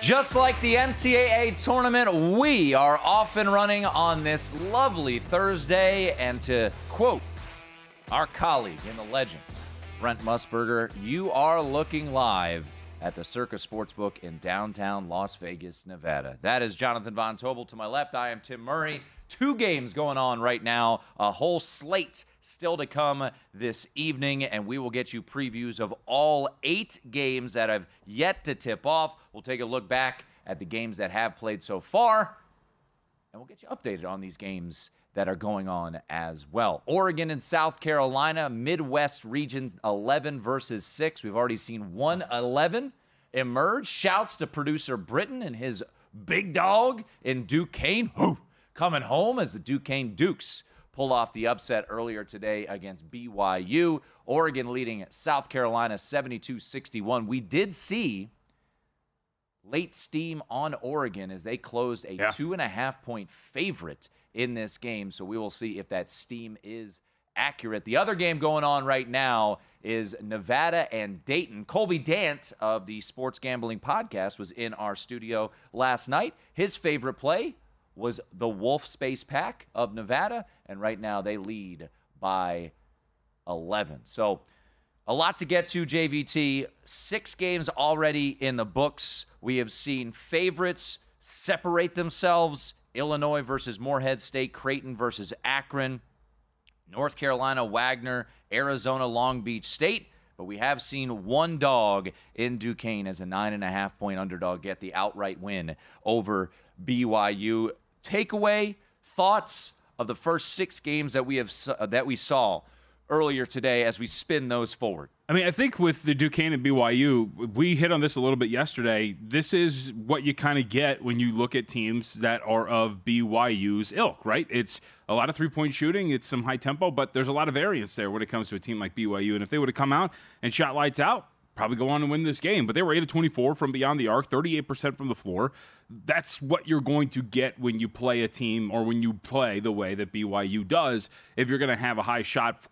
Just like the NCAA tournament, we are off and running on this lovely Thursday. And to quote our colleague in the legend, Brent Musburger, you are looking live at the Circus Sportsbook in downtown Las Vegas, Nevada. That is Jonathan Von Tobel. To my left, I am Tim Murray. 2 games going on right now, a whole slate still to come this evening, and we will get you previews of all 8 games that have yet to tip off. We'll take a look back at the games that have played so far, and we'll get you updated on these games that are going on as well. Oregon and South Carolina, Midwest region 11 versus 6. We've already seen 1-11 emerge. Shouts to producer Britton and his big dog in Duquesne, coming home as the Duquesne Dukes pull off the upset earlier today against BYU. Oregon leading South Carolina 72-61. We did see late steam on Oregon as they closed a 2.5-point favorite in this game. So we will see if that steam is accurate. The other game going on right now is Nevada and Dayton. Colby Dant of the Sports Gambling Podcast was in our studio last night. His favorite play was the Wolf Space Pack of Nevada, and right now they lead by 11. So a lot to get to, JVT. 6 games already in the books. We have seen favorites separate themselves. Illinois versus Morehead State, Creighton versus Akron, North Carolina, Wagner, Arizona, Long Beach State. But we have seen one dog in Duquesne as a 9.5-point underdog get the outright win over BYU. Takeaway, thoughts of the first 6 games that we saw earlier today as we spin those forward. I mean, I think with the Duquesne and BYU, we hit on this a little bit yesterday. This is what you kind of get when you look at teams that are of BYU's ilk, right? It's a lot of three-point shooting. It's some high tempo, but there's a lot of variance there when it comes to a team like BYU. And if they would have come out and shot lights out, probably go on to win this game. But they were 8 of 24 from beyond the arc, 38% from the floor. That's what you're going to get when you play a team or when you play the way that BYU does if you're going to have a high shot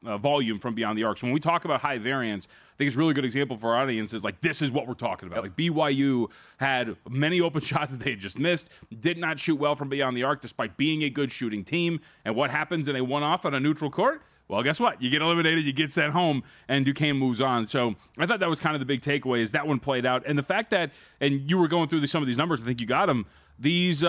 volume from beyond the arc. So when we talk about high variance, I think it's a really good example for our audience is like this is what we're talking about. Like BYU had many open shots that they had just missed, did not shoot well from beyond the arc despite being a good shooting team. And what happens in a one-off on a neutral court? Well, guess what? You get eliminated, you get sent home, and Duquesne moves on. So I thought that was kind of the big takeaway is that one played out. And the fact that, and you were going through some of these numbers, I think you got them, these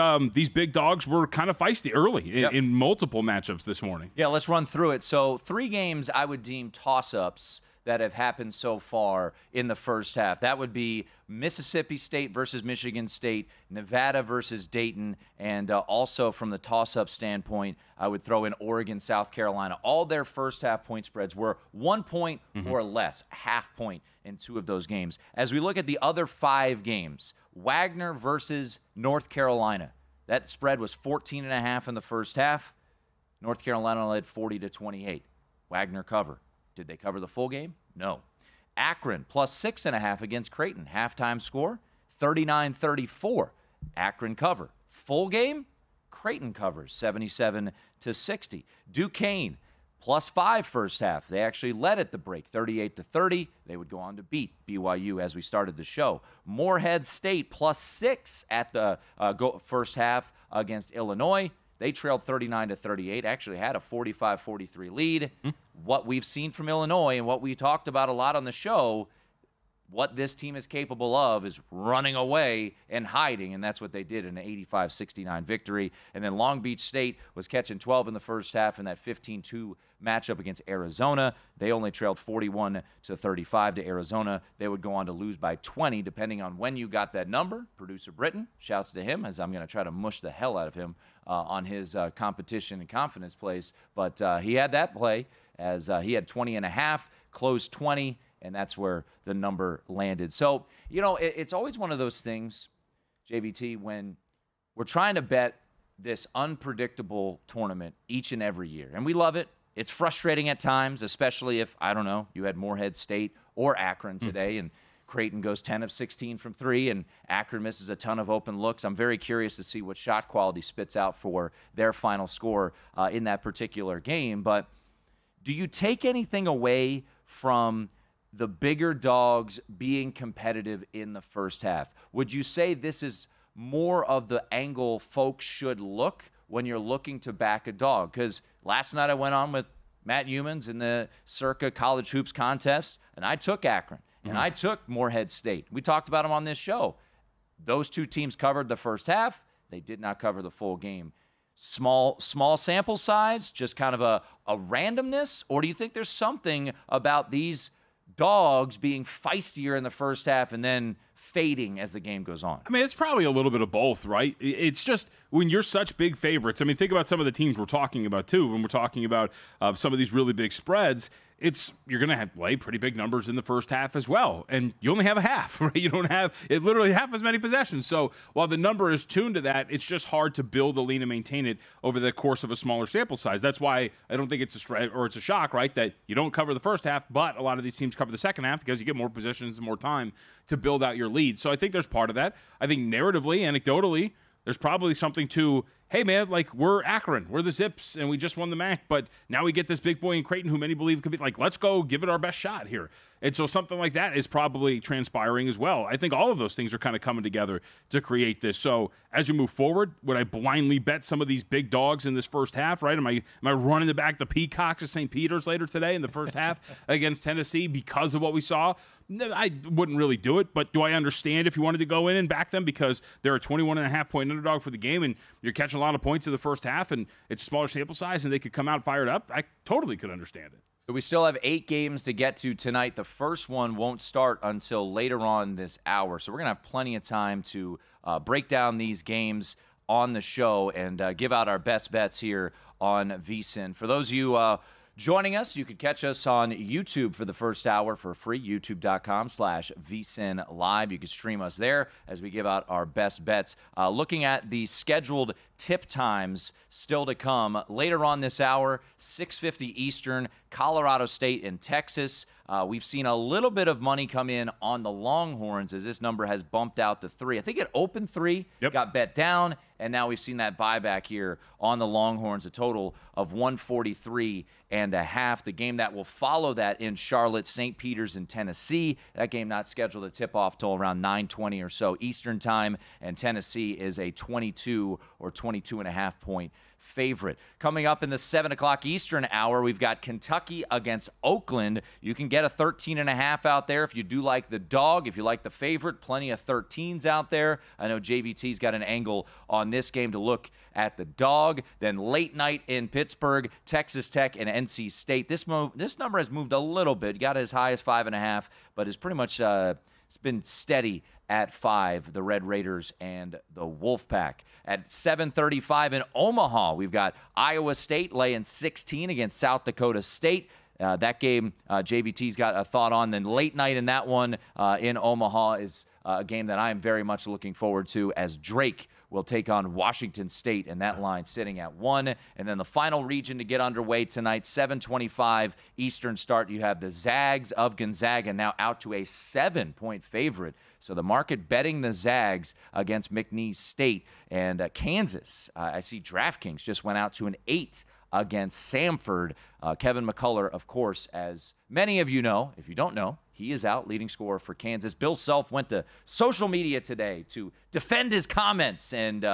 big dogs were kind of feisty early in multiple matchups this morning. Yeah, let's run through it. So 3 games I would deem toss-ups that have happened so far in the first half. That would be Mississippi State versus Michigan State, Nevada versus Dayton, and also from the toss-up standpoint, I would throw in Oregon, South Carolina. All their first half point spreads were 1 point or less, half point in 2 of those games. As we look at the other 5 games, Wagner versus North Carolina. That spread was 14.5 in the first half. North Carolina led 40-28. Wagner cover. Did they cover the full game? No. Akron plus 6.5 against Creighton. Halftime score, 39-34. Akron cover. Full game, Creighton covers, 77-60. Duquesne plus 5 first half. They actually led at the break, 38-30. They would go on to beat BYU as we started the show. Morehead State plus 6 at the first half against Illinois. They trailed 39-38, actually had a 45-43 lead. What we've seen from Illinois and what we talked about a lot on the show, what this team is capable of is running away and hiding, and that's what they did in an 85-69 victory. And then Long Beach State was catching 12 in the first half in that 15-2 matchup against Arizona. They only trailed 41-35 to Arizona. They would go on to lose by 20, depending on when you got that number. Producer Britton, shouts to him, as I'm going to try to mush the hell out of him on his competition and confidence plays. But he had that play as he had 20.5, closed 20, and that's where the number landed. So, you know, it's always one of those things, JVT, when we're trying to bet this unpredictable tournament each and every year. And we love it. It's frustrating at times, especially if, I don't know, you had Morehead State or Akron today, and Creighton goes 10 of 16 from 3, and Akron misses a ton of open looks. I'm very curious to see what shot quality spits out for their final score in that particular game. But do you take anything away from the bigger dogs being competitive in the first half. Would you say this is more of the angle folks should look when you're looking to back a dog? Because last night I went on with Matt Humans in the Circa College Hoops contest, and I took Akron, and I took Morehead State. We talked about them on this show. Those two teams covered the first half. They did not cover the full game. Small sample size, just kind of a randomness? Or do you think there's something about these dogs being feistier in the first half and then fading as the game goes on? I mean, it's probably a little bit of both, right? It's just when you're such big favorites. I mean, think about some of the teams we're talking about, too. When we're talking about some of these really big spreads, you're going to lay pretty big numbers in the first half as well. And you only have a half, right? You don't have literally half as many possessions. So while the number is tuned to that, it's just hard to build a lean and maintain it over the course of a smaller sample size. That's why I don't think it's a shock, right, that you don't cover the first half, but a lot of these teams cover the second half because you get more possessions and more time to build out your lead. So I think there's part of that. I think narratively, anecdotally, there's probably something to, hey, man, like, we're Akron, we're the Zips, and we just won the MAC, but now we get this big boy in Creighton who many believe could be, like, let's go give it our best shot here. And so something like that is probably transpiring as well. I think all of those things are kind of coming together to create this. So as you move forward, would I blindly bet some of these big dogs in this first half, right? Am I running back the Peacocks to St. Peter's later today in the first half against Tennessee because of what we saw? No, I wouldn't really do it, but do I understand if you wanted to go in and back them because they're a 21.5-point underdog for the game and you're catching a lot of points in the first half and it's a smaller sample size and they could come out fired up? I totally could understand it. We still have 8 games to get to tonight. The first one won't start until later on this hour, so we're going to have plenty of time to break down these games on the show and give out our best bets here on VSiN. For those of you joining us, you could catch us on YouTube for the first hour for free, youtube.com/VSiN Live. You can stream us there as we give out our best bets. Looking at the scheduled tip times still to come. Later on this hour, 6:50 Eastern, Colorado State and Texas. We've seen a little bit of money come in on the Longhorns as this number has bumped out to 3. I think it opened 3, got bet down, and now we've seen that buyback here on the Longhorns, a total of 143.5. The game that will follow that in Charlotte, St. Peter's and Tennessee. That game not scheduled to tip off till around 9:20 or so Eastern time, and Tennessee is a 22 or 22.5 point favorite. Coming up in the 7 o'clock Eastern hour, we've got Kentucky against Oakland. You can get a 13.5 out there if you do like the dog. If you like the favorite, plenty of 13s out there. I know JVT's got an angle on this game to look at the dog. Then late night in Pittsburgh, Texas Tech and NC State. This number has moved a little bit. Got as high as 5.5, but is pretty much it's been steady at 5, the Red Raiders and the Wolfpack. At 7:35 in Omaha, we've got Iowa State laying 16 against South Dakota State. That game, JVT's got a thought on. Then late night in that one in Omaha is a game that I am very much looking forward to as Drake will take on Washington State, and that line sitting at 1. And then the final region to get underway tonight, 7:25 Eastern start. You have the Zags of Gonzaga now out to a 7-point favorite. So the market betting the Zags against McNeese State. And Kansas, I see DraftKings just went out to an 8 against Samford. Kevin McCullough, of course, as many of you know. If you don't know, he is out, leading scorer for Kansas. Bill Self went to social media today to defend his comments and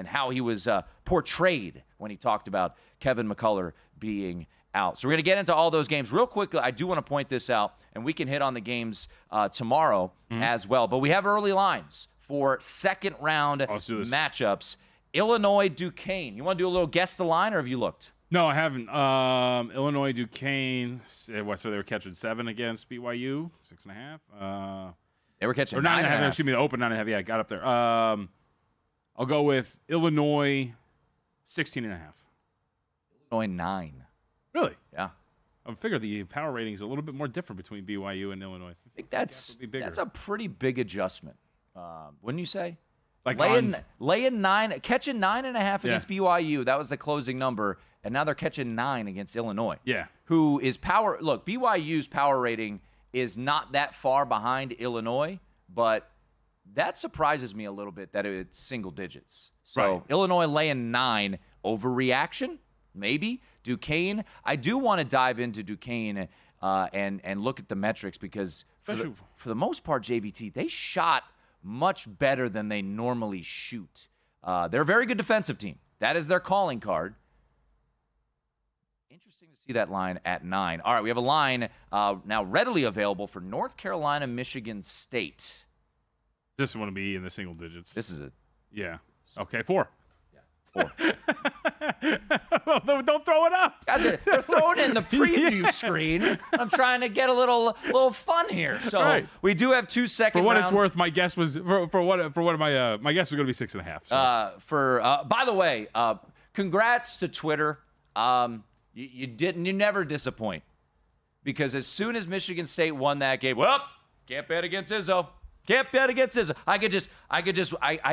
how he was portrayed when he talked about Kevin McCullough being out. So we're going to get into all those games real quickly. I do want to point this out, and we can hit on the games tomorrow as well. But we have early lines for second-round matchups. Illinois, Duquesne. You want to do a little guess the line, or have you looked? No, I haven't. Illinois, Duquesne. What? So they were catching 7 against BYU, 6.5. They were catching 9.5. Excuse me, the open 9.5. Yeah, I got up there. I'll go with Illinois, 16.5. Illinois 9. Really? Yeah. I figure the power rating is a little bit more different between BYU and Illinois. I think that's a pretty big adjustment, wouldn't you say? Like laying 9, catching 9.5 against BYU. That was the closing number, and now they're catching 9 against Illinois. Yeah. Who is power? Look, BYU's power rating is not that far behind Illinois, but that surprises me a little bit that it's single digits. So right. Illinois laying 9, overreaction, maybe. Duquesne, I do want to dive into Duquesne and look at the metrics because for the most part, JVT, they shot much better than they normally shoot. They're a very good defensive team. That is their calling card. Interesting to see that line at 9. All right, we have a line now readily available for North Carolina, Michigan State. This one to be in the single digits. This is it. Yeah. Okay, 4. Yeah, 4. Don't throw it up. Guys, they're throwing in the preview screen. I'm trying to get a little fun here. So right. We do have 2 second. For what round. It's worth, my guess was for what of my guess was going to be 6.5. So. By the way, congrats to Twitter. You never disappoint, because as soon as Michigan State won that game, well, can't bet against Izzo. Can't bet against Izzo. I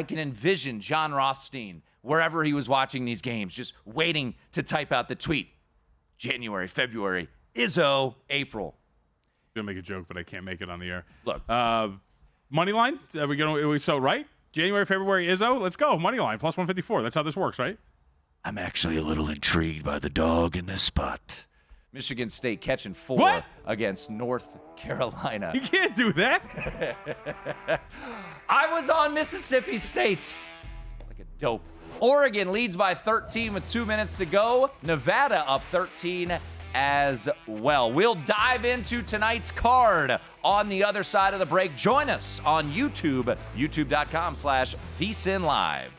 can envision John Rothstein wherever he was watching these games, just waiting to type out the tweet. January, February, Izzo, April. I'm gonna make a joke, but I can't make it on the air. Look, money line. Are we so right? January, February, Izzo. Let's go. Money line plus 154. That's how this works, right? I'm actually a little intrigued by the dog in this spot. Michigan State catching 4 what? Against North Carolina. You can't do that. I was on Mississippi State. Like a dope. Oregon leads by 13 with 2 minutes to go. Nevada up 13 as well. We'll dive into tonight's card on the other side of the break. Join us on YouTube, youtube.com/VSiN Live.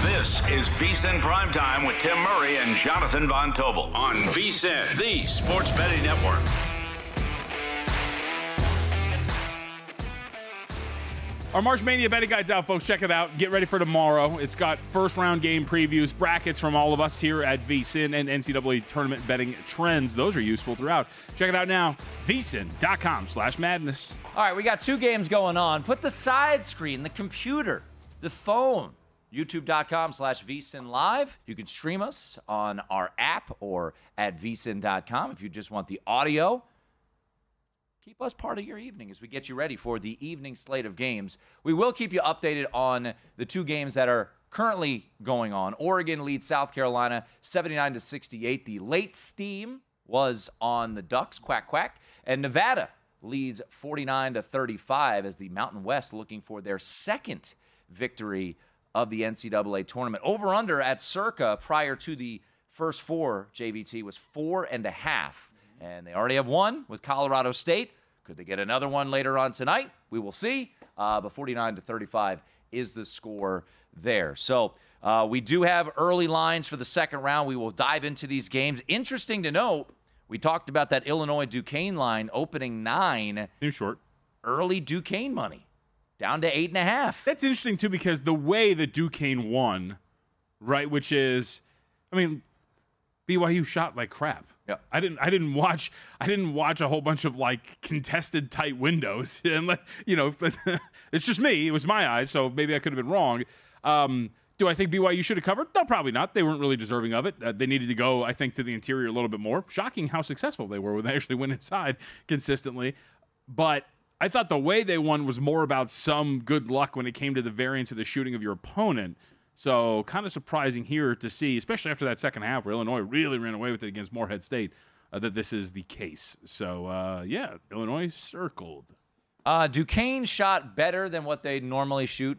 This is VSiN Primetime with Tim Murray and Jonathan Von Tobel on VSiN, the Sports Betting Network. Our March Mania betting guide's out, folks. Check it out. Get ready for tomorrow. It's got first-round game previews, brackets from all of us here at VSiN, and NCAA tournament betting trends. Those are useful throughout. Check it out now. VSiN.com/madness. All right, we got 2 games going on. Put the side screen, the computer, the phone, youtube.com/VSiN Live. You can stream us on our app or at vsin.com if you just want the audio. Keep us part of your evening as we get you ready for the evening slate of games. We will keep you updated on the 2 games that are currently going on. Oregon leads South Carolina 79-68. The late steam was on the Ducks, quack, quack. And Nevada leads 49-35 as the Mountain West looking for their second victory of the NCAA tournament. Over-under at Circa prior to the first 4, JVT, was 4.5. And they already have 1 with Colorado State. Could they get another one later on tonight? We will see. But 49-35 is the score there. So we do have early lines for the second round. We will dive into these games. Interesting to note, we talked about that Illinois-Duquesne line opening 9. Too short. Early Duquesne money. Down to 8.5. That's interesting, too, because the way that Duquesne won, right, which is, I mean, BYU shot like crap. Yeah. I didn't watch a whole bunch of like contested tight windows. And like, it's just me. It was my eyes, so maybe I could have been wrong. Do I think BYU should have covered? No, probably not. They weren't really deserving of it. They needed to go, I think, to the interior a little bit more. Shocking how successful they were when they actually went inside consistently. But I thought the way they won was more about some good luck when it came to the variance of the shooting of your opponent. So kind of surprising here to see, especially after that second half where Illinois really ran away with it against Morehead State, that this is the case. So, Illinois circled. Duquesne shot better than what they normally shoot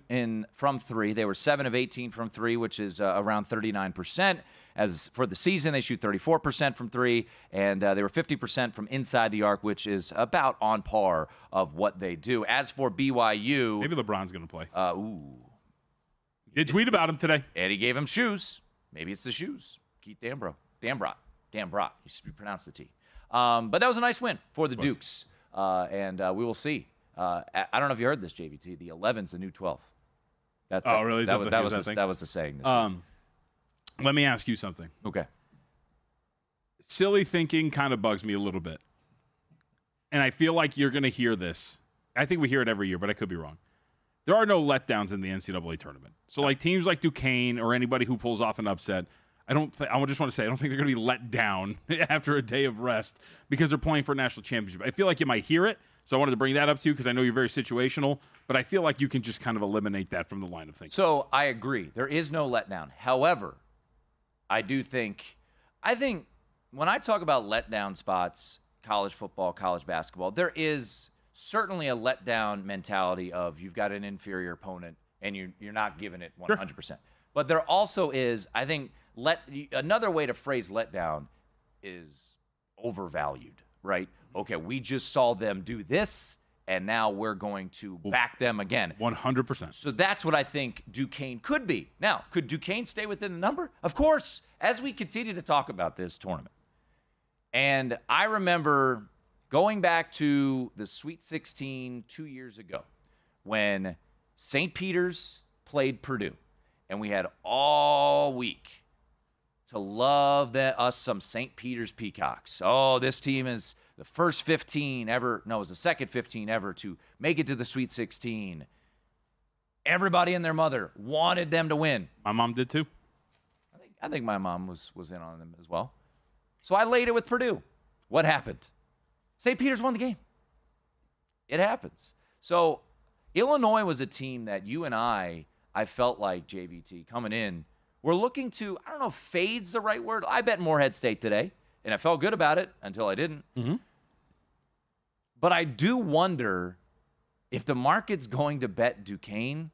from 3. They were 7 of 18 from 3, which is around 39%. As for the season, they shoot 34% from 3, and they were 50% from inside the arc, which is about on par of what they do. As for BYU, maybe LeBron's going to play. Did tweet about him today. Eddie gave him shoes. Maybe it's the shoes. Keith Dambrot. You pronounce the T. But that was a nice win for the Dukes. And we will see. I don't know if you heard this, JVT. The 11's the new 12. Really? That was the saying this week. Let me ask you something. Okay. Silly thinking kind of bugs me a little bit. And I feel like you're going to hear this. I think we hear it every year, but I could be wrong. There are no letdowns in the NCAA tournament. So, like teams like Duquesne or anybody who pulls off an upset, I just want to say I don't think they're going to be let down after a day of rest because they're playing for a national championship. I feel like you might hear it, So I wanted to bring that up to you because I know you're very situational, but I feel like you can just kind of eliminate that from the line of thinking. So I agree. There is no letdown. However, I think when I talk about letdown spots, college football, college basketball, there is certainly a letdown mentality of you've got an inferior opponent and you're not giving it 100%. Sure. But there also is, I think, another way to phrase letdown is overvalued, right? Okay, we just saw them do this, and now we're going to back them again. 100%. So that's what I think Duquesne could be. Now, could Duquesne stay within the number? Of course, as we continue to talk about this tournament. And I remember going back to the Sweet 16 2 years ago when St. Peter's played Purdue, and we had all week to love us some St. Peter's Peacocks. Oh, this team is the first 15 ever. No, it was the second 15 ever to make it to the Sweet 16. Everybody and their mother wanted them to win. My mom did too. I think my mom was in on them as well. So I laid it with Purdue. What happened? St. Peter's won the game. It happens. So Illinois was a team that you and I felt like, JVT, coming in, we're looking to, I don't know if fade's the right word. I bet Morehead State today, and I felt good about it until I didn't. Mm-hmm. But I do wonder if the market's going to bet Duquesne,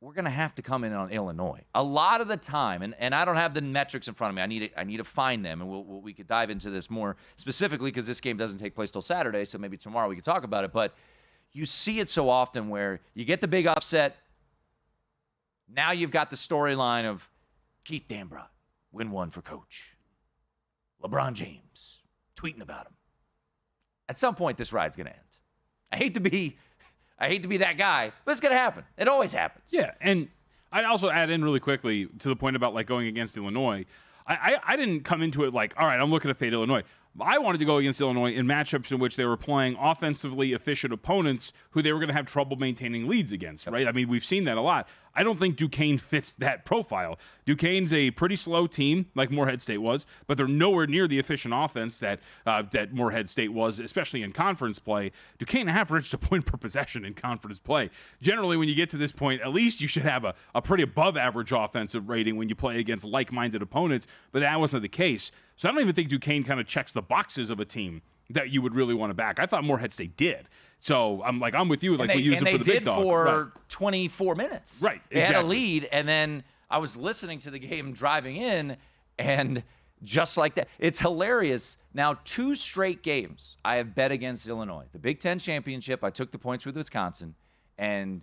we're going to have to come in on Illinois. A lot of the time, and I don't have the metrics in front of me. I need to find them, and we could dive into this more specifically because this game doesn't take place till Saturday, so maybe tomorrow we could talk about it. But you see it so often where you get the big upset. Now you've got the storyline of Keith Dambrot, win one for coach. LeBron James, tweeting about him. At some point, this ride's going to end. I hate to be that guy, but it's going to happen. It always happens. Yeah, and I'd also add in really quickly to the point about like going against Illinois. I didn't come into it like, all right, I'm looking to fade Illinois. I wanted to go against Illinois in matchups in which they were playing offensively efficient opponents who they were going to have trouble maintaining leads against, right? I mean, we've seen that a lot. I don't think Duquesne fits that profile. Duquesne's a pretty slow team, like Morehead State was, but they're nowhere near the efficient offense that Morehead State was, especially in conference play. Duquesne averaged a point per possession in conference play. Generally, when you get to this point, at least you should have a pretty above-average offensive rating when you play against like-minded opponents, but that wasn't the case. So I don't even think Duquesne kind of checks the boxes of a team that you would really want to back. I thought Morehead State did. So I'm with you. Like we use them for the big dog. And they did for right. 24 minutes. Right. They exactly. had a lead, and then I was listening to the game driving in, and just like that. It's hilarious. Now, 2 straight games I have bet against Illinois. The Big Ten Championship, I took the points with Wisconsin, and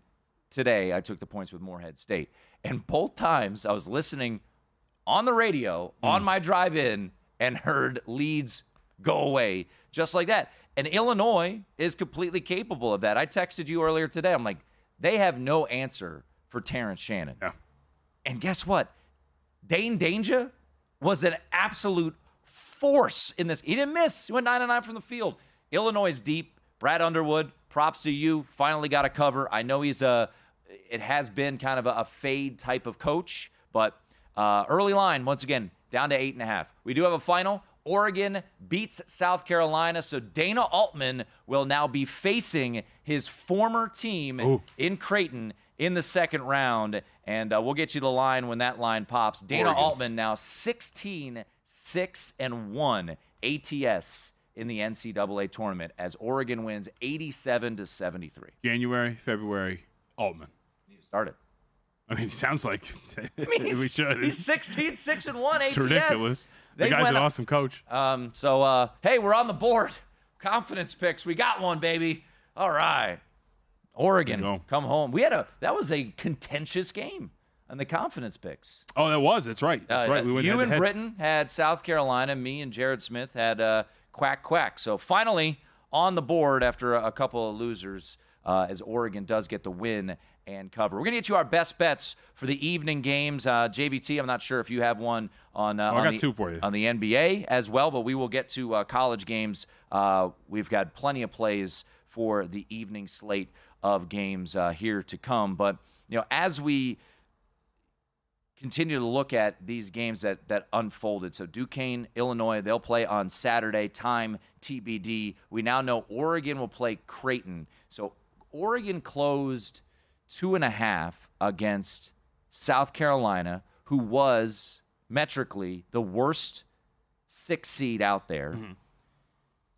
today I took the points with Morehead State. And both times I was listening on the radio on my drive in and heard leads go away just like that. And Illinois is completely capable of that. I texted you earlier today. I'm like, they have no answer for Terrence Shannon. Yeah. And guess what? Dane Danger was an absolute force in this. He didn't miss. He went 9-9 from the field. Illinois is deep. Brad Underwood, props to you. Finally got a cover. I know it has been kind of a fade type of coach, but early line, once again, down to 8.5. We do have a final. Oregon beats South Carolina, so Dana Altman will now be facing his former team in Creighton in the second round, and we'll get you the line when that line pops. Dana Oregon. Altman now 16-6-1 ATS in the NCAA tournament as Oregon wins 87-73. January, February, Altman. Started. I mean, it sounds like we should. He's 16-6-1 ATS. It's ridiculous. The guy's an awesome coach. Hey, we're on the board. Confidence picks. We got one, baby. All right. Oregon, come home. That was a contentious game on the confidence picks. Oh, that was. That's right. That's right. We went you head-to-head. and Britton had South Carolina. Me and Jared Smith had quack. So finally on the board after a couple of losers as Oregon does get the win and cover. We're going to get you our best bets for the evening games. JVT, I'm not sure if you have one on I got 2 for you. On the NBA as well, but we will get to college games. We've got plenty of plays for the evening slate of games here to come. But, as we continue to look at these games that unfolded. So Duquesne, Illinois, they'll play on Saturday, time TBD. We now know Oregon will play Creighton. So Oregon closed 2.5 against South Carolina, who was metrically the worst 6 seed out there. Mm-hmm.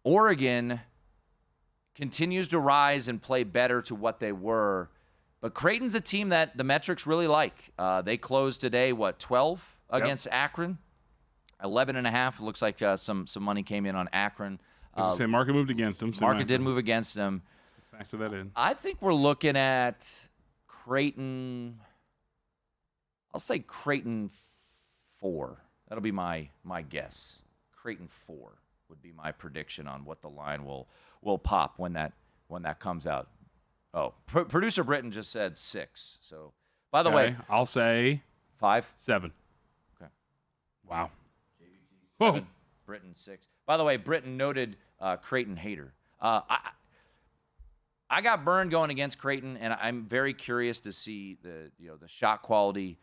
Oregon continues to rise and play better to what they were. But Creighton's a team that the metrics really like. They closed today, 12 against Akron? 11.5. Looks like some money came in on Akron. Market moved against them. Market did move against them. Factor that in. I think we're looking at Creighton. I'll say Creighton 4. That'll be my guess. Creighton 4 would be my prediction on what the line will pop when that comes out. Oh, producer Britton just said 6. So, by the way, I'll say 5, 7. Okay. Wow. JVT 7, Britton 6. By the way, Britton noted Creighton hater. I got burned going against Creighton, and I'm very curious to see the shot quality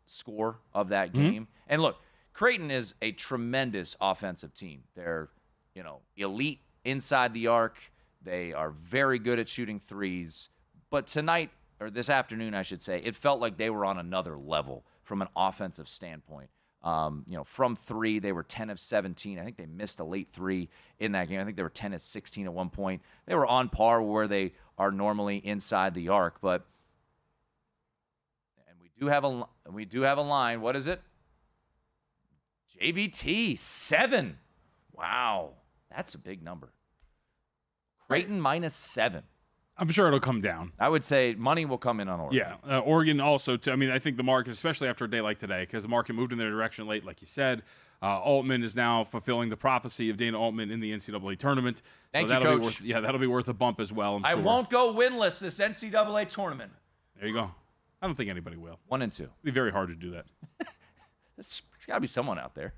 score of that game. And look, Creighton is a tremendous offensive team. They're elite inside the arc. They are very good at shooting threes. But tonight, or this afternoon, I should say, it felt like they were on another level from an offensive standpoint. From 3, they were 10 of 17. I think they missed a late 3 in that game. I think they were 10 of 16 at one point. They were on par where they are normally inside the arc. And we do have a line. What is it? JVT 7. Wow, that's a big number. Creighton -7. I'm sure it'll come down. I would say money will come in on Oregon. Yeah, Oregon also, I think the market, especially after a day like today, because the market moved in their direction late, like you said. Altman is now fulfilling the prophecy of Dana Altman in the NCAA tournament. Thank you, Coach. That'll be worth a bump as well, I'm sure. I won't go winless this NCAA tournament. There you go. I don't think anybody will. 1 and 2. It'll be very hard to do that. There's got to be someone out there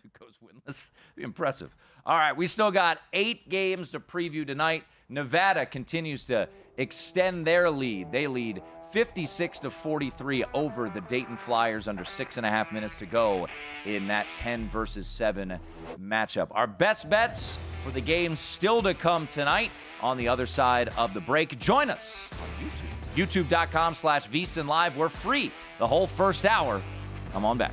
who goes winless. It'd be impressive. All right, we still got 8 games to preview tonight. Nevada continues to extend their lead. They lead 56-43 over the Dayton Flyers under 6.5 minutes to go in that 10 versus 7 matchup. Our best bets for the game still to come tonight on the other side of the break. Join us on YouTube. YouTube.com/VSiN Live. We're free the whole first hour. Come on back.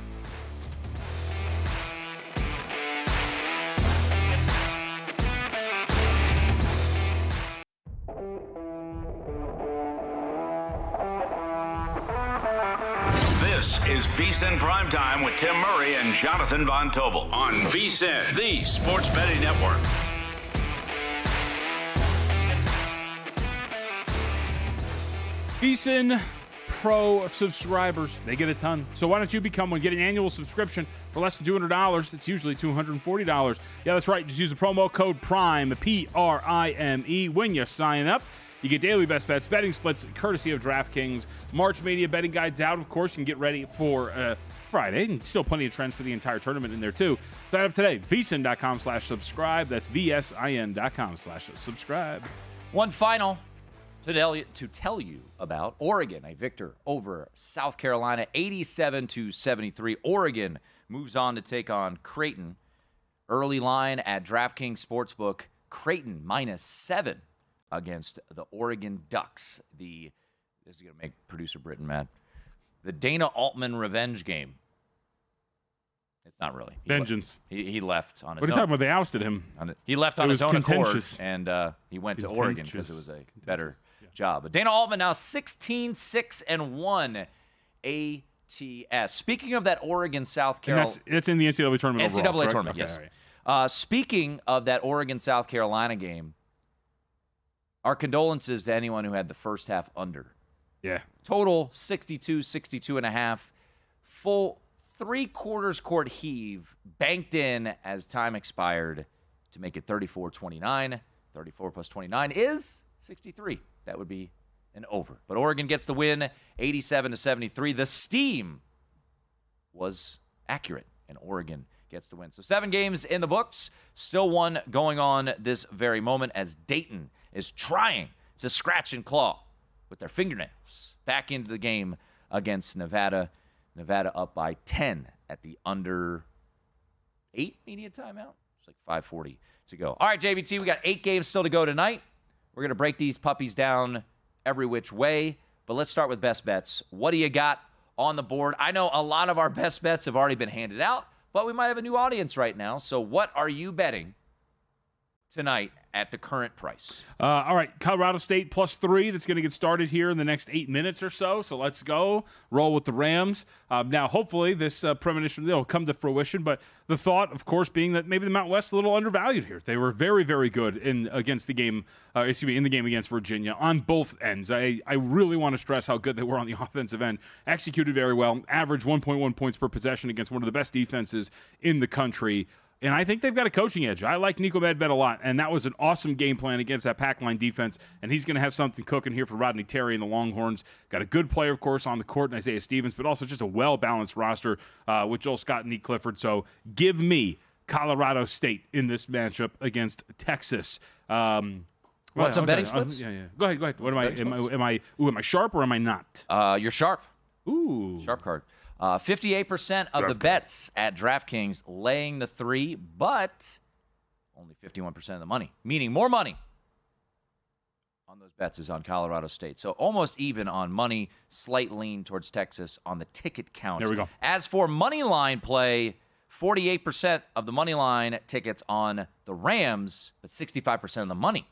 This is VSiN Primetime with Tim Murray and Jonathan Von Tobel on VSiN, the Sports Betting Network. VSiN Pro subscribers, they get a ton. So why don't you become one? Get an annual subscription for less than $200. It's usually $240. Yeah, that's right. Just use the promo code PRIME, PRIME, when you sign up. You get daily best bets, betting splits, courtesy of DraftKings. March Media betting guides out, of course. You can get ready for Friday, and still plenty of trends for the entire tournament in there, too. Sign up today, VSiN.com/subscribe. That's VSIN.com/subscribe. One final to tell you about Oregon, a victor over South Carolina, 87-73. Oregon moves on to take on Creighton. Early line at DraftKings Sportsbook, Creighton -7 against the Oregon Ducks. This is going to make producer Britton mad. The Dana Altman revenge game. It's not really. Vengeance. He left on his own. What are you talking about? They ousted him. He left on his own accord, and he went to Oregon because it was a better job. But Dana Altman now 16-6-1 ATS. Speaking of that Oregon-South Carolina. It's in the NCAA tournament NCAA overall, tournament, okay, yes. Right. Speaking of that Oregon-South Carolina game, our condolences to anyone who had the first half under. Yeah. Total 62-62.5. Full 3/4 court heave banked in as time expired to make it 34-29. 34 plus 29 is 63. That would be an over. But Oregon gets the win, 87-73. The steam was accurate, and Oregon gets the win. So 7 games in the books. Still one going on this very moment as Dayton is trying to scratch and claw with their fingernails back into the game against Nevada. Nevada up by 10 at the under 8 media timeout. It's like 5:40 to go. All right, JVT, we got 8 games still to go tonight. We're going to break these puppies down every which way, but let's start with best bets. What do you got on the board? I know a lot of our best bets have already been handed out, but we might have a new audience right now. So what are you betting tonight at the current price? All right, Colorado State +3. That's going to get started here in the next 8 minutes or so. So let's go. Roll with the Rams. Now, hopefully, this premonition will come to fruition. But the thought, of course, being that maybe the Mountain West is a little undervalued here. They were very, very good in the game against Virginia on both ends. I really want to stress how good they were on the offensive end. Executed very well. Averaged 1.1 points per possession against one of the best defenses in the country. And I think they've got a coaching edge. I like Nico Medved a lot, and that was an awesome game plan against that pack line defense, and he's going to have something cooking here for Rodney Terry and the Longhorns. Got a good player, of course, on the court in Isaiah Stevens, but also just a well-balanced roster with Joel Scott and Nick Clifford. So give me Colorado State in this matchup against Texas. Want some betting splits? Yeah. Go ahead. What am I sharp or am I not? You're sharp. Ooh. Sharp card. 58% of the bets at DraftKings laying the 3, but only 51% of the money, meaning more money on those bets is on Colorado State. So almost even on money, slight lean towards Texas on the ticket count. There we go. As for money line play, 48% of the money line tickets on the Rams, but 65% of the money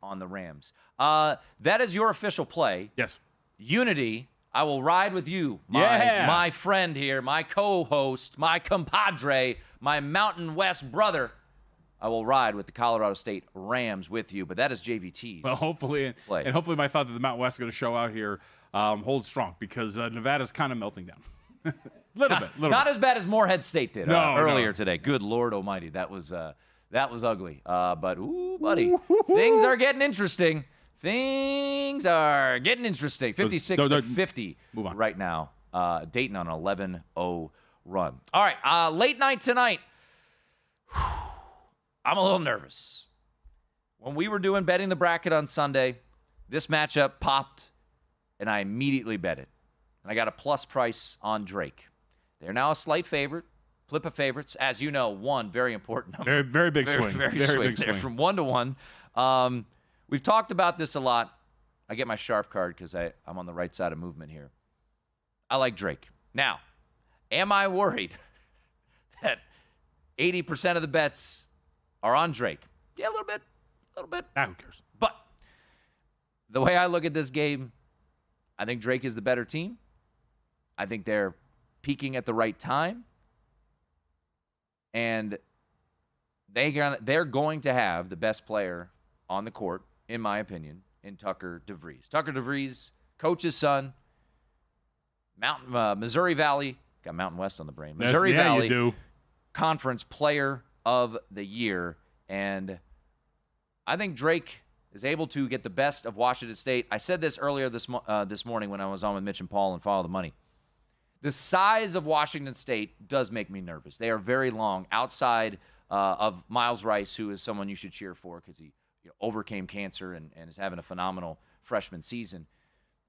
on the Rams. That is your official play. Yes. Unity, I will ride with you, my friend here, my co-host, my compadre, my Mountain West brother. I will ride with the Colorado State Rams with you, but that is JVT's. Well, hopefully, and hopefully my thought that the Mountain West is going to show out here holds strong because Nevada's kind of melting down. Little bit. Not as bad as Morehead State did earlier today. Good Lord Almighty, that was ugly. But ooh, buddy, things are getting interesting. 56-50 right now. Dayton on an 11-0 run. All right, late night tonight. I'm a little nervous. When we were doing betting the bracket on Sunday, this matchup popped, and I immediately bet it. And I got a plus price on Drake. They're now a slight favorite. Flip of favorites. As you know, one very important number. Very big swing. Very big swing. From 1 to 1. We've talked about this a lot. I get my sharp card because I'm on the right side of movement here. I like Drake. Now, am I worried that 80% of the bets are on Drake? Yeah, a little bit. Who cares? But the way I look at this game, I think Drake is the better team. I think they're peaking at the right time. And they're going to have the best player on the court, in my opinion, in Tucker DeVries. Tucker DeVries, coach's son, Missouri Valley, got Mountain West on the brain. Missouri Valley Conference Player of the Year. And I think Drake is able to get the best of Washington State. I said this earlier this morning when I was on with Mitch and Paul and Follow the Money. The size of Washington State does make me nervous. They are very long outside of Miles Rice, who is someone you should cheer for because he overcame cancer and is having a phenomenal freshman season.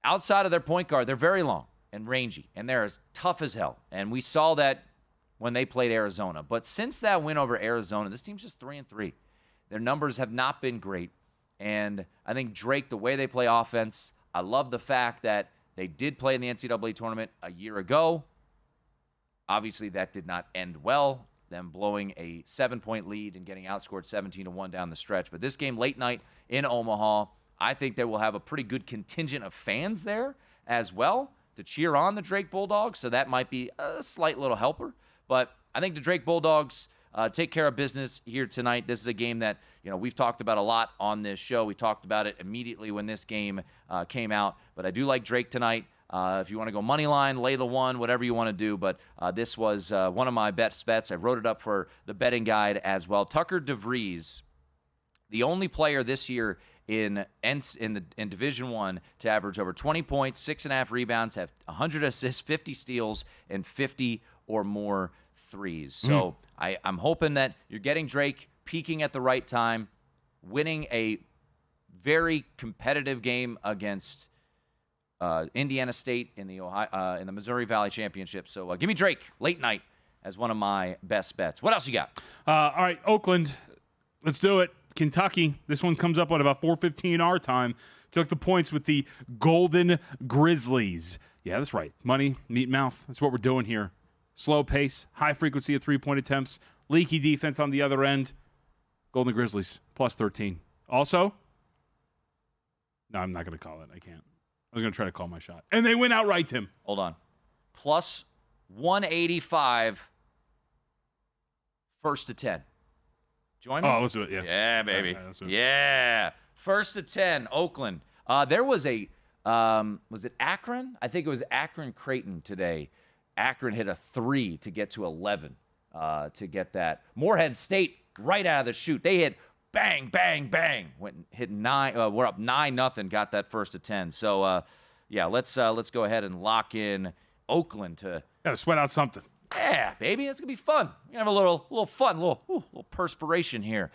Outside of their point guard, they're very long and rangy, and they're as tough as hell. And we saw that when they played Arizona. But since that win over Arizona, this team's just 3-3. Their numbers have not been great. And I think Drake, the way they play offense, I love the fact that they did play in the NCAA tournament a year ago. Obviously, that did not end well, them blowing a 7-point lead and getting outscored 17-1 down the stretch. But this game late night in Omaha, I think they will have a pretty good contingent of fans there as well to cheer on the Drake Bulldogs, so that might be a slight little helper. But I think the Drake Bulldogs take care of business here tonight. This is a game that we've talked about a lot on this show. We talked about it immediately when this game came out. But I do like Drake tonight. If you want to go money line, lay the one, whatever you want to do. But this was one of my bets. I wrote it up for the betting guide as well. Tucker DeVries, the only player this year in Division I to average over 20 points, 6.5 rebounds, have 100 assists, 50 steals, and 50 or more threes. So I'm hoping that you're getting Drake peaking at the right time, winning a very competitive game against Indiana State in the Missouri Valley Championship. So give me Drake late night as one of my best bets. What else you got? All right, Oakland. Let's do it. Kentucky. This one comes up at about 4:15 our time. Took the points with the Golden Grizzlies. Yeah, that's right. Money, meat, mouth. That's what we're doing here. Slow pace, high frequency of 3-point attempts, leaky defense on the other end. Golden Grizzlies, plus 13. Also, no, I'm not going to call it. I can't. I was going to try to call my shot. And they win outright, Tim. Hold on. Plus 185, first to 10. Join me? Oh, let's do it, yeah. Yeah, baby. Yeah, yeah. First to 10, Oakland. There was was it Akron? I think it was Akron-Creighton today. Akron hit a 3 to get to 11 to get that. Morehead State right out of the chute. They hit bang, bang, bang. Hit 9. We're up 9-0. Got that first to 10. So let's go ahead and lock in Oakland to. Got to sweat out something. Yeah, baby, it's gonna be fun. We're gonna have a little fun, little perspiration here.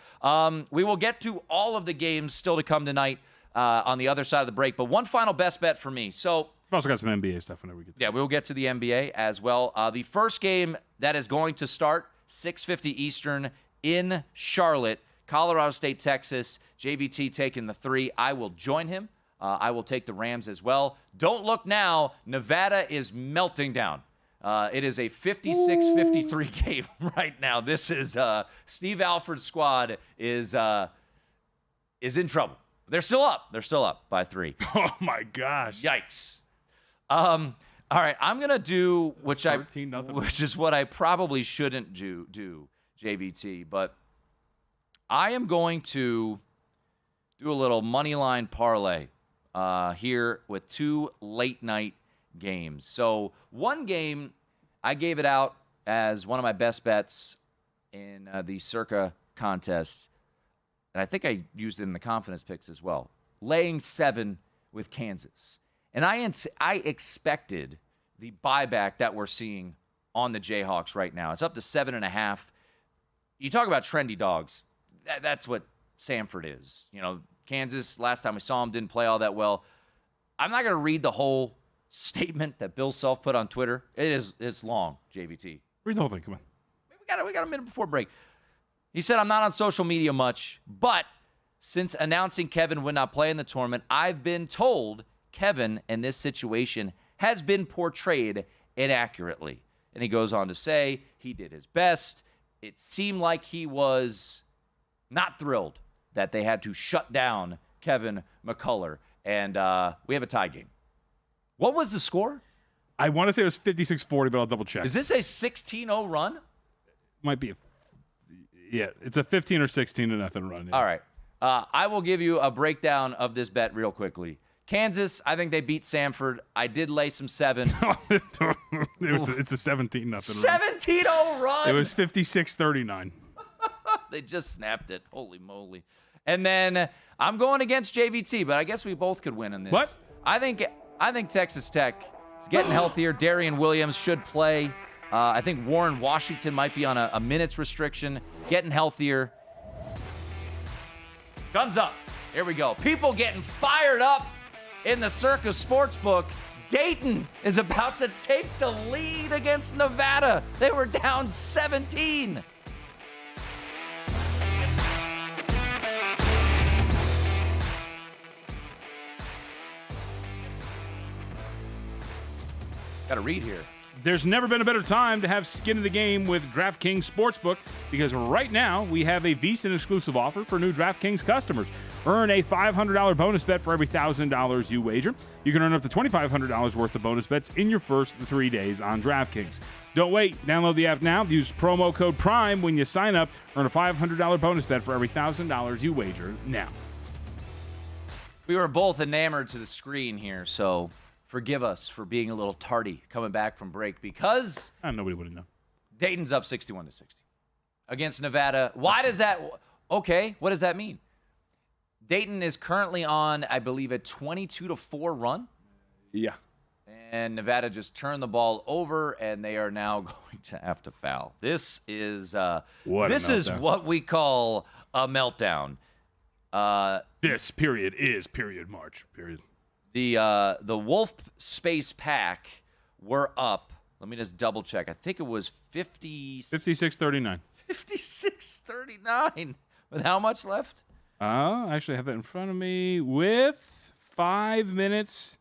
We will get to all of the games still to come tonight on the other side of the break. But one final best bet for me. So we've also got some NBA stuff whenever we get to yeah, we'll get to the NBA as well. The first game that is going to start 6:50 Eastern in Charlotte, Colorado State, Texas. JVT taking the 3. I will join him. I will take the Rams as well. Don't look now. Nevada is melting down. It is a 56-53 game right now. This is Steve Alford's squad is in trouble. They're still up. They're still up by 3. Oh my gosh! Yikes! All right, I'm gonna do which is what I probably shouldn't do JVT, but I am going to do a little money line parlay here with 2 late night games. So one game, I gave it out as one of my best bets in the Circa contest, and I think I used it in the confidence picks as well. Laying 7 with Kansas. And I expected the buyback that we're seeing on the Jayhawks right now. It's up to 7.5. You talk about trendy dogs. That's what Samford is. You know, Kansas, last time we saw him, didn't play all that well. I'm not going to read the whole statement that Bill Self put on Twitter. It's long, JVT. Read the whole thing. Come on. We got a minute before break. He said, I'm not on social media much, but since announcing Kevin would not play in the tournament, I've been told Kevin in this situation has been portrayed inaccurately. And he goes on to say he did his best. It seemed like he was not thrilled that they had to shut down Kevin McCullough. And we have a tie game. What was the score? I want to say it was 56-40, but I'll double check. Is this a 16-0 run? Might be. It's a 15 or 16-0 run. Yeah. All right. I will give you a breakdown of this bet real quickly. Kansas, I think they beat Samford. I did lay some 7. It's a 17-0 run. 17-0 run. It was 56-39. They just snapped it. Holy moly. And then I'm going against JVT, but I guess we both could win in this. What? I think Texas Tech is getting healthier. Darian Williams should play. I think Warren Washington might be on a minutes restriction. Getting healthier. Guns up. Here we go. People getting fired up in the Circa Sportsbook. Dayton is about to take the lead against Nevada. They were down 17. Got to read here. There's never been a better time to have skin in the game with DraftKings Sportsbook because right now we have a VSiN exclusive offer for new DraftKings customers. Earn a $500 bonus bet for every $1,000 you wager. You can earn up to $2,500 worth of bonus bets in your first 3 days on DraftKings. Don't wait. Download the app now. Use promo code PRIME when you sign up. Earn a $500 bonus bet for every $1,000 you wager now. We were both enamored to the screen here, so forgive us for being a little tardy coming back from break because nobody would have known. Dayton's up 61-60 against Nevada. Why does that? Okay, what does that mean? Dayton is currently on, I believe, a 22-4 run. Yeah. And Nevada just turned the ball over, and they are now going to have to foul. This is what we call a meltdown. This period is period March. Period. The Wolf Space Pack were up. Let me just double check. I think it was 56-39. 56-39. With how much left? I actually have that in front of me with 5 minutes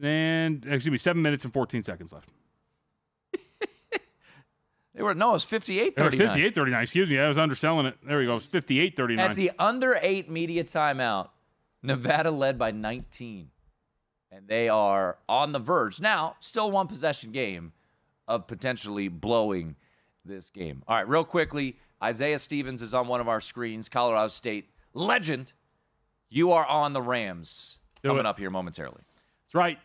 and 7 minutes and 14 seconds left. It was 58-39. It was 58-39. Excuse me, I was underselling it. There we go. It was 58-39. At the under 8 media timeout, Nevada led by 19. And they are on the verge. Now, still one possession game of potentially blowing this game. All right, real quickly, Isaiah Stevens is on one of our screens, Colorado State legend. You are on the Rams coming up here momentarily. That's right.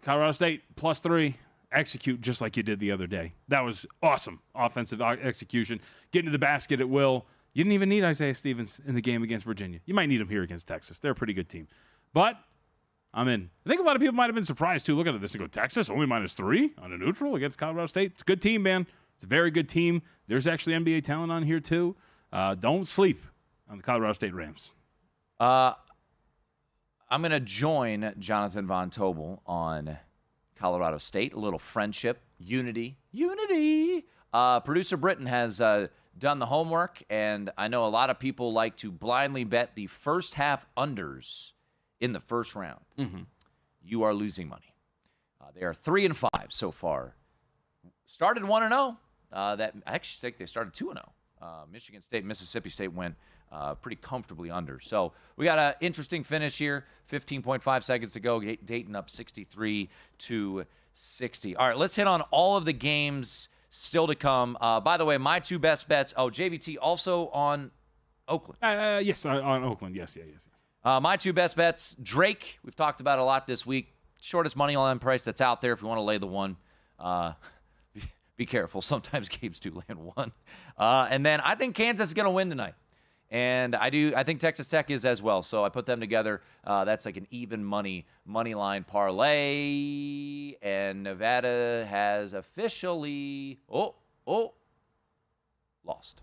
Colorado State +3. Execute just like you did the other day. That was awesome offensive execution. Getting to the basket at will. You didn't even need Isaiah Stevens in the game against Virginia. You might need him here against Texas. They're a pretty good team. But I'm in. I think a lot of people might have been surprised, too. Look at this and go, Texas only -3 on a neutral against Colorado State. It's a good team, man. It's a very good team. There's actually NBA talent on here, too. Don't sleep on the Colorado State Rams. I'm going to join Jonathan Von Tobel on Colorado State. A little friendship, unity. Producer Britton has done the homework, and I know a lot of people like to blindly bet the first half unders in the first round. Mm-hmm. You are losing money. They are 3-5 so far. Started 1-0. I actually think they started 2-0. Michigan State, Mississippi State went pretty comfortably under. So we got an interesting finish here. 15.5 seconds to go. Dayton up 63-60. All right, let's hit on all of the games still to come. By the way, my two best bets. Oh, JVT also on Oakland. Yes, on Oakland. Yes. My two best bets. Drake, we've talked about a lot this week. Shortest money line price that's out there if you want to lay the one. Be careful. Sometimes games do land one. And then I think Kansas is going to win tonight. And I think Texas Tech is as well. So I put them together. That's like an even money line parlay. And Nevada has officially lost.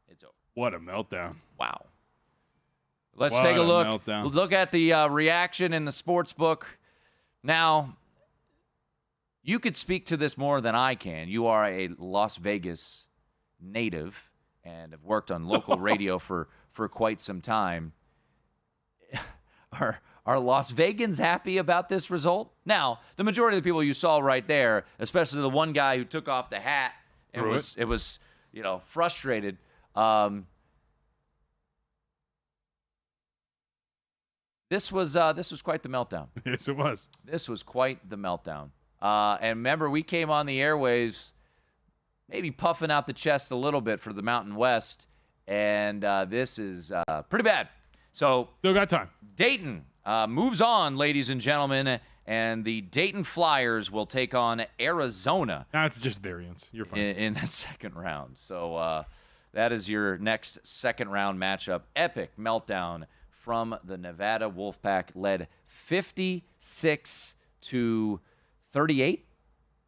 It's over. What a meltdown. Wow. Let's take a look. Meltdown. Look at the reaction in the sports book. Now, you could speak to this more than I can. You are a Las Vegas native and have worked on local radio for quite some time. Are Las Vegans happy about this result? Now, the majority of the people you saw right there, especially the one guy who took off the hat and was frustrated. This was quite the meltdown. Yes, it was. This was quite the meltdown. And remember, we came on the airwaves maybe puffing out the chest a little bit for the Mountain West, and this is pretty bad. So still got time. Dayton moves on, ladies and gentlemen, and the Dayton Flyers will take on Arizona. That's just variance. You're fine. In the second round. So that is your next second-round matchup. Epic meltdown from the Nevada Wolfpack, led 56-38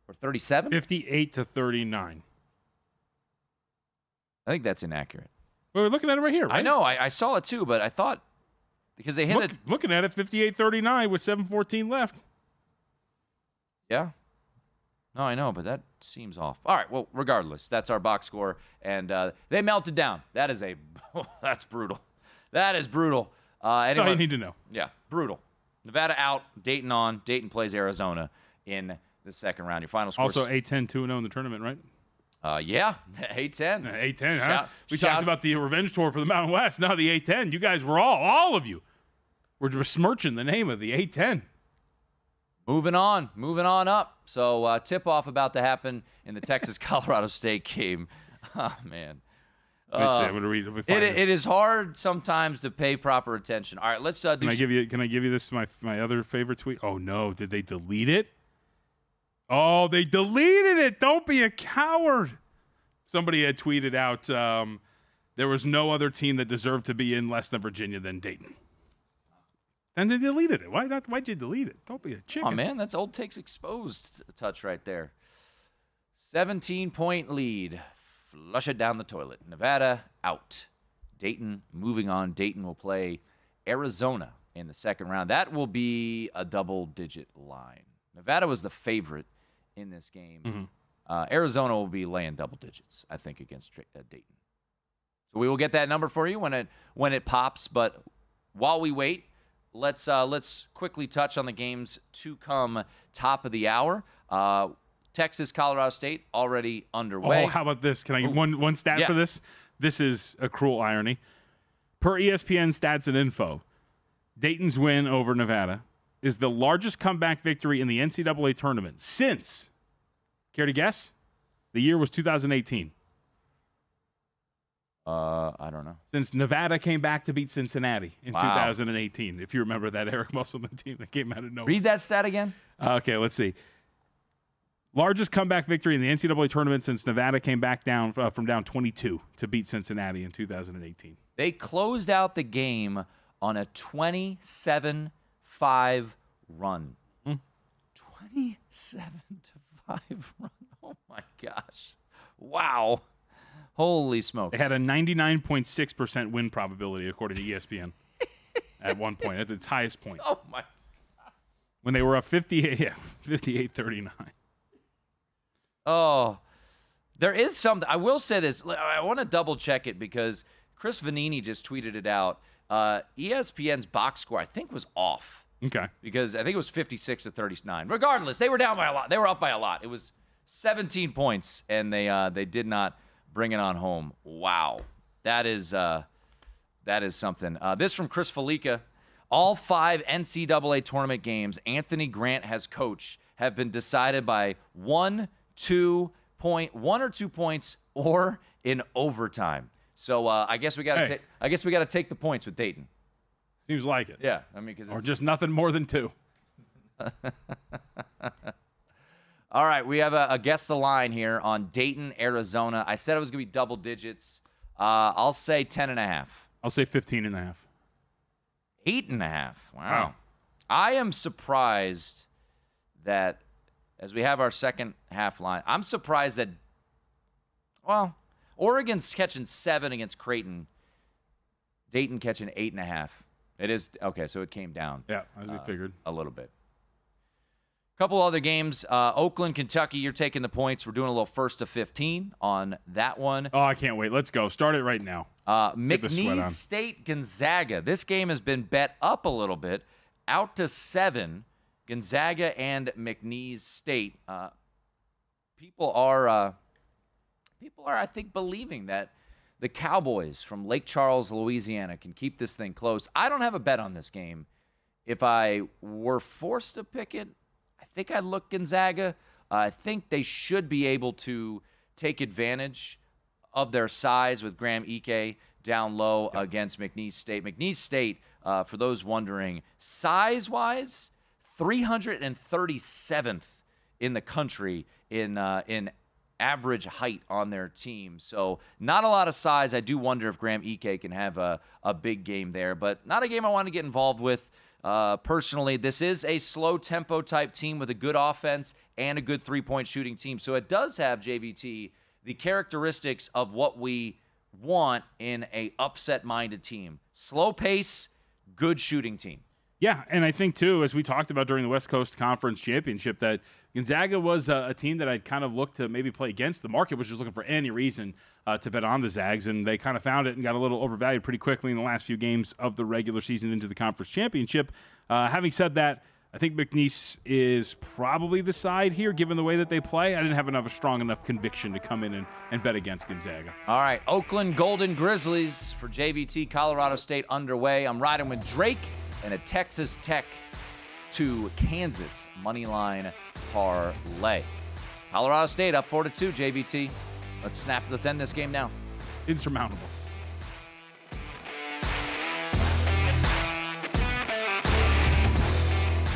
or 37? 58-39. I think that's inaccurate. Well, we're looking at it right here, right? I know. I saw it too, but I thought because they hit it. Looking at it, 58-39 with 7:14 left. Yeah. No, I know, but that seems off. All right. Well, regardless, that's our box score, and they melted down. That is that's brutal. That is brutal. Anyway, no, you need to know. Yeah, brutal. Nevada out, Dayton on. Dayton plays Arizona in the second round. Your final score. Also, A-10 2-0 in the tournament, right? Yeah, A-10. A-10, huh? We talked about the revenge tour for the Mountain West. Now the A-10. You guys were all of you were besmirching the name of the A-10. Moving on up. So tip-off about to happen in the Texas-Colorado State game. Oh, man. It is hard sometimes to pay proper attention. All right, let's do. Can I give you this? My other favorite tweet. Oh no, did they delete it? Oh, they deleted it. Don't be a coward. Somebody had tweeted out there was no other team that deserved to be in less than Virginia than Dayton. And they deleted it. Why'd you delete it? Don't be a chicken. Oh man, that's old takes exposed touch right there. 17-point lead. Flush it down the toilet. Nevada out. Dayton moving on. Dayton will play Arizona in the second round. That will be a double-digit line. Nevada was the favorite in this game. Mm-hmm. Arizona will be laying double digits, I think, against Dayton. So we will get that number for you when it pops. But while we wait, let's quickly touch on the games to come top of the hour. Texas, Colorado State already underway. Oh, how about this? Can I get one stat for this? This is a cruel irony. Per ESPN Stats and Info, Dayton's win over Nevada is the largest comeback victory in the NCAA tournament since, care to guess? The year was 2018. I don't know. Since Nevada came back to beat Cincinnati in 2018, if you remember that Eric Musselman team that came out of nowhere. Read that stat again. Okay, let's see. Largest comeback victory in the NCAA tournament since Nevada came back down from down 22 to beat Cincinnati in 2018. They closed out the game on a 27-5 run. 27-5 run. Oh, my gosh. Wow. Holy smokes. They had a 99.6% win probability, according to ESPN, at one point, at its highest point. Oh, my God. When they were up 58-39. Oh, there is something. I will say this. I want to double check it because Chris Vanini just tweeted it out. ESPN's box score, I think, was off. Okay. Because I think it was 56-39. Regardless, they were down by a lot. They were up by a lot. It was 17 points, and they did not bring it on home. Wow. That is something. This from Chris Felica. All 5 NCAA tournament games Anthony Grant has coached have been decided by 1 or 2 points or in overtime. So I guess we got to take the points with Dayton. Seems like it. Yeah, I mean, or just nothing more than 2. All right, we have a guess the line here on Dayton, Arizona. I said it was going to be double digits. I'll say 10.5. I'll say 15.5. 8.5. Wow. I am surprised that as we have our second half line, I'm surprised that, Oregon's catching 7 against Creighton. Dayton catching 8.5. It is, okay, so it came down. Yeah, as we figured. A little bit. Couple other games. Oakland, Kentucky, you're taking the points. We're doing a little 1st to 15 on that one. Oh, I can't wait. Let's go. Start it right now. McNeese State, Gonzaga. This game has been bet up a little bit, out to 7. Gonzaga and McNeese State. People are, I think, believing that the Cowboys from Lake Charles, Louisiana, can keep this thing close. I don't have a bet on this game. If I were forced to pick it, I think I'd look Gonzaga. I think they should be able to take advantage of their size with Graham Ike down low against McNeese State. McNeese State, for those wondering, size-wise, 337th in the country in average height on their team. So not a lot of size. I do wonder if Graham Ike can have a big game there, but not a game I want to get involved with. Personally, this is a slow tempo type team with a good offense and a good three-point shooting team. So it does have, JVT, the characteristics of what we want in a upset-minded team. Slow pace, good shooting team. Yeah, and I think, too, as we talked about during the West Coast Conference Championship, that Gonzaga was a team that I'd kind of looked to maybe play against. The market was just looking for any reason to bet on the Zags, and they kind of found it and got a little overvalued pretty quickly in the last few games of the regular season into the Conference Championship. Having said that, I think McNeese is probably the side here, given the way that they play. I didn't have a strong enough conviction to come in and bet against Gonzaga. All right, Oakland Golden Grizzlies for JVT, Colorado State underway. I'm riding with Drake and a Texas Tech to Kansas moneyline parlay. Colorado State up 4-2, JVT. Let's end this game now. Insurmountable.